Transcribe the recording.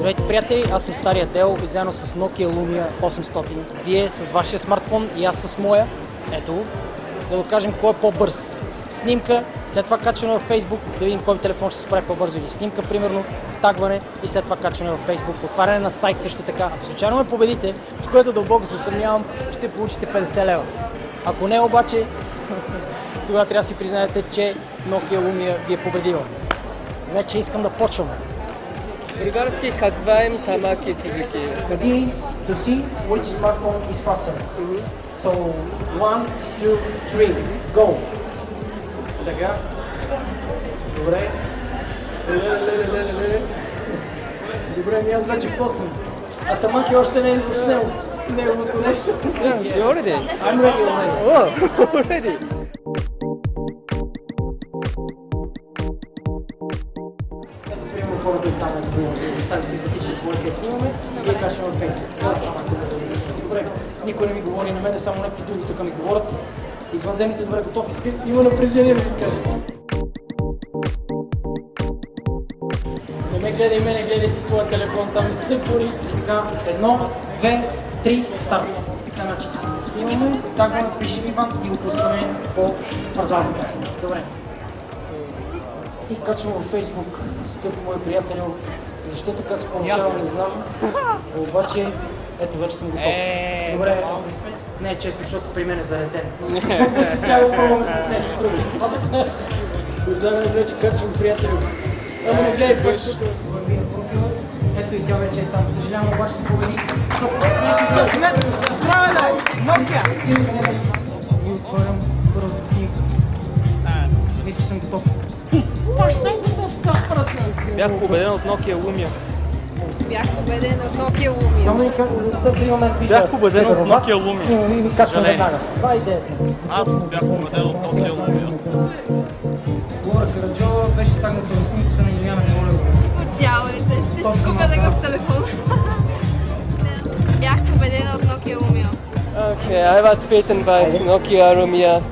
Здравейте, приятели, аз съм Стария Дел и заедно с Nokia Lumia 800. Вие с вашия смартфон и аз с моя. Ето го. Да докажем кой е по-бърз. Снимка, след това качване в Facebook, да видим кой телефон ще се справи по-бързо, или снимка, примерно, тагване и след това качване в Facebook. Отваряне на сайт също така. Ако случайно ме победите, в което дълбоко се съмнявам, ще получите 50 лева. Ако не обаче, тогава трябва да си признаете, че Nokia Lumia ви е победила. Вече искам да почваме. Bulgarski Kazvaim Tamaki Suzuki. These to see which smartphone is faster. So 1, 2, 3, go! Така. Добре. Добре, ми аз вече поствам. А Тамаки още не е заснел неговото нещо. You already? I'm ready already. Oh, already. Примерно хората там тази симпатична твоя снимаме и я качваме във Facebook. Това е само добре. Никой не ми говори на мен, само някакви други тук ми говорят. Извънземните добре готови. Има напрежение да ти кажа. Не ме гледай мене, гледай си твоя телефон, там се пори. Така, 1, 2, 3, старт. Така начин. Снимаме, тагваме, пишем Иван и го пускаме по пазарната. Добре. И качвам във Facebook, скъпи мои приятели, защо така се получава, не знам. Обаче, ето вече съм готов. Добре, не е честно, защото при мен е зареден. Много си трябва да пробваме с нещо друго. Днес вече качвам приятели. Ама не гледай пък. Ето и тя вече е там. Съжалявам, обаче се победи. Здраве, дай! Nokia! И отварям първата снимка. Мисля, че съм готов. Бях победен от Nokia Lumia. Бях победен от Nokia Lumia. Само и как да стъпи момент вижда. Бях победен от Nokia Lumia. Снимаме и ви качвам веднага. Това е идеята. Аз бях победен от Nokia Lumia. Лора Караджова беше тагната в снимката на Иляна Молева. От дяволите, ще си купя такъв телефон. Бях победена от Nokia Lumia. Okay, I was beaten by Nokia Lumia.